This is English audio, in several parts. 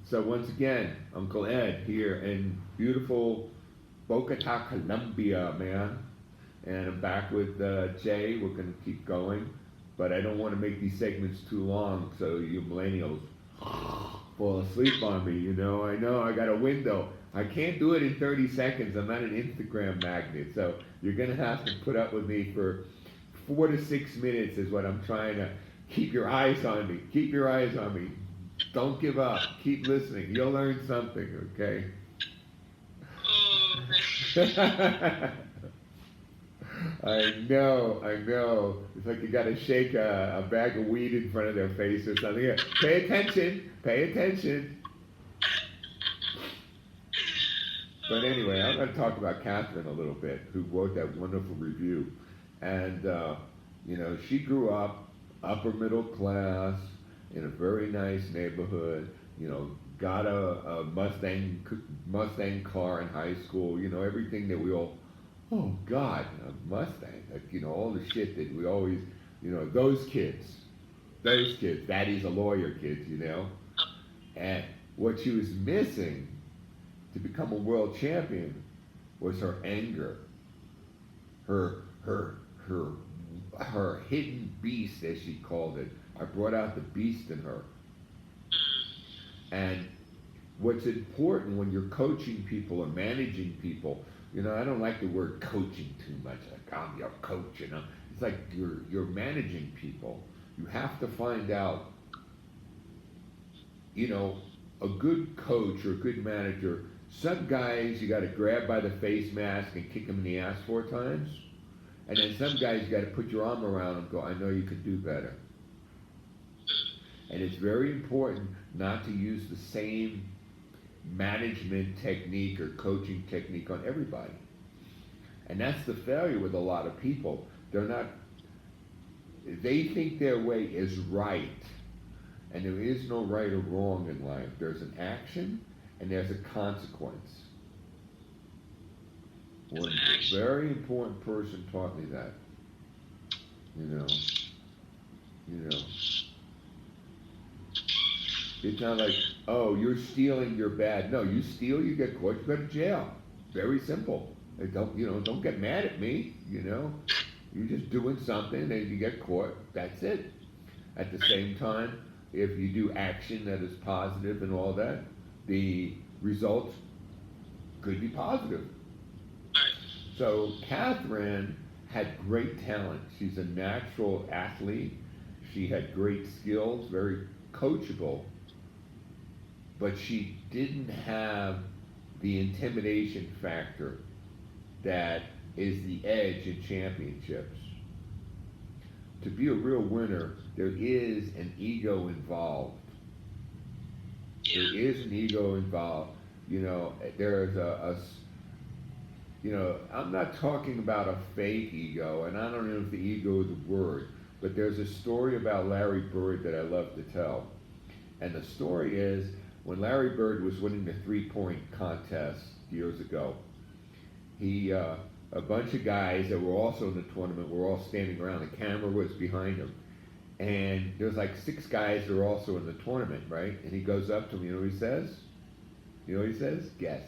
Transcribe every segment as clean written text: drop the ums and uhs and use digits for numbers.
So once again, Uncle Ed here in beautiful Bogota, Colombia, man. And I'm back with Jay. We're going to keep going. But I don't want to make these segments too long so you millennials fall asleep on me. I know I got a window. I can't do it in 30 seconds. I'm not an Instagram magnet. So you're going to have to put up with me for 4 to 6 minutes is what I'm trying to keep your eyes on me. Keep your eyes on me. Don't give up. Keep listening. You'll learn something, okay? Oh, I know. It's like you got to shake a bag of weed in front of their face or something. Here, pay attention. Pay attention. But anyway, I'm going to talk about Catherine a little bit, who wrote that wonderful review. And, she grew up upper middle class in a very nice neighborhood, got a Mustang car in high school, everything that we all, oh God, a Mustang, like, all the shit that we always, those kids, daddy's a lawyer kids. And what she was missing to become a world champion was her anger, her her her her hidden beast, as she called it. I brought out the beast in her. And what's important when you're coaching people or managing people, I don't like the word coaching too much. Like I'm your coach. It's like you're managing people. You have to find out, a good coach or a good manager. Some guys you got to grab by the face mask and kick them in the ass 4 times. And then some guys you got to put your arm around and go, I know you can do better. And it's very important not to use the same management technique or coaching technique on everybody. And that's the failure with a lot of people. They think their way is right. And there is no right or wrong in life. There's an action and there's a consequence. One very important person taught me that. You know. It's not like, oh, you're stealing, you're bad. No, you steal, you get caught, you go to jail. Very simple. Don't get mad at me. You're just doing something and you get caught. That's it. At the same time, if you do action that is positive and all that, the results could be positive. So Catherine had great talent. She's a natural athlete. She had great skills, very coachable. But she didn't have the intimidation factor that is the edge in championships. To be a real winner, there is an ego involved. There is an ego involved. There's I'm not talking about a fake ego, and I don't know if the ego is the word, but there's a story about Larry Bird that I love to tell. And the story is when Larry Bird was winning the three-point contest years ago, a bunch of guys that were also in the tournament were all standing around. The camera was behind him. And there's like 6 guys that are also in the tournament, right? And he goes up to them, you know what he says? You know what he says? Guess.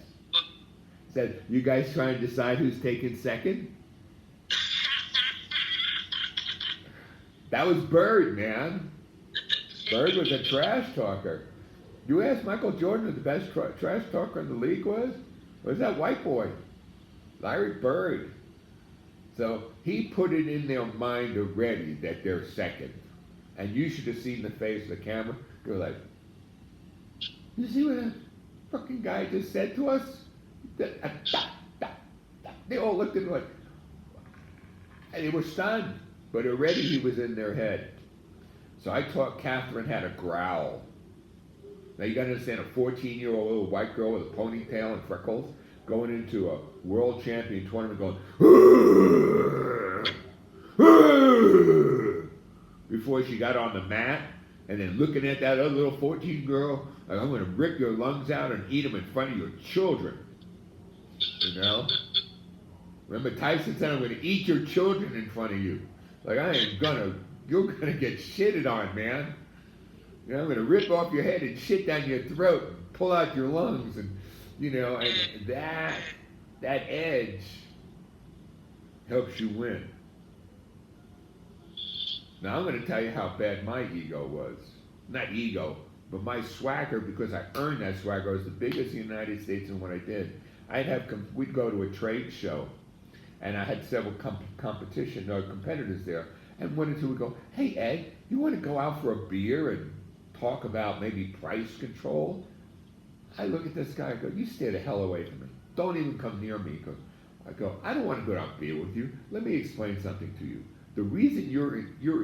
He said, you guys try and decide who's taking second? That was Bird, man. Bird was a trash talker. You asked Michael Jordan who the best trash talker in the league was? Or was that white boy? Larry Bird. So he put it in their mind already that they're second. And you should have seen the face of the camera. They were like, you see what that fucking guy just said to us? They all looked at him like, and they were stunned. But already he was in their head. So I taught Catherine how to growl. Now you gotta understand, a 14-year-old little white girl with a ponytail and freckles going into a world champion tournament going, before she got on the mat, and then looking at that other little 14 girl, like, I'm gonna rip your lungs out and eat them in front of your children. Remember Tyson said, I'm gonna eat your children in front of you. Like, you're gonna get shitted on, man. You know, I'm going to rip off your head and shit down your throat, and pull out your lungs, and you know, and that edge helps you win. Now I'm going to tell you how bad my ego was. Not ego, but my swagger, because I earned that swagger. I was the biggest in the United States in what I did. We'd go to a trade show, and I had several competition or competitors there. And one or two would go, "Hey Ed, you want to go out for a beer and talk about maybe price control?" I look at this guy and go, "You stay the hell away from me. Don't even come near me." I go, "I don't want to go out beer with you. Let me explain something to you. The reason you're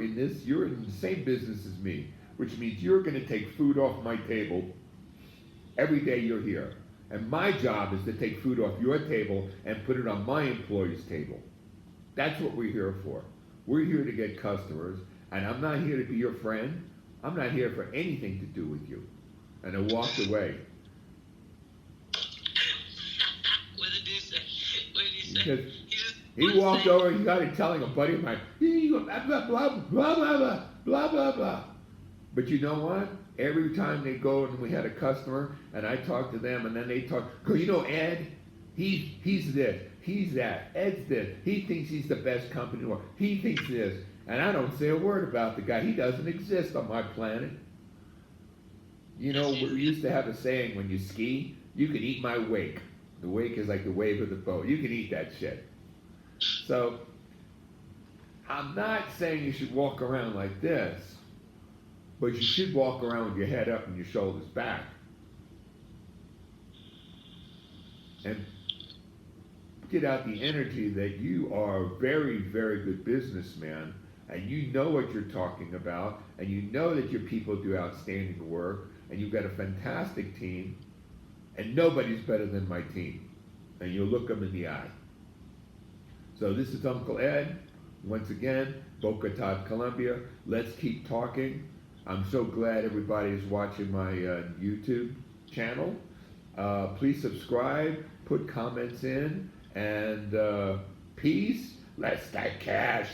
in the same business as me, which means you're going to take food off my table every day you're here. And my job is to take food off your table and put it on my employee's table. That's what we're here for. We're here to get customers, and I'm not here to be your friend. I'm not here for anything to do with you." And I walked away. What did he say? What did he say? Because He he walked over, he started telling a buddy of mine, blah, blah, blah, blah, blah, blah, blah, blah, blah. But you know what? Every time they go and we had a customer and I talked to them and then they talk, "Oh, you know Ed, he's this, he's that, Ed's this, he thinks he's the best company in the world, he thinks this." And I don't say a word about the guy. He doesn't exist on my planet. You know, we used to have a saying when you ski, "You can eat my wake." The wake is like the wave of the boat. You can eat that shit. So, I'm not saying you should walk around like this, but you should walk around with your head up and your shoulders back. And get out the energy that you are a very, very good businessman, and you know what you're talking about, and you know that your people do outstanding work, and you've got a fantastic team, and nobody's better than my team. And you'll look them in the eye. So this is Uncle Ed, once again, Boca Raton, Colombia. Let's keep talking. I'm so glad everybody is watching my YouTube channel. Please subscribe, put comments in, and peace. Let's stack cash.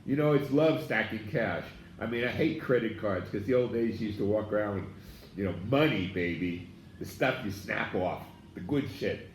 You know, it's love stacking cash. I mean, I hate credit cards because the old days you used to walk around with, you know, money, baby. The stuff you snap off, the good shit.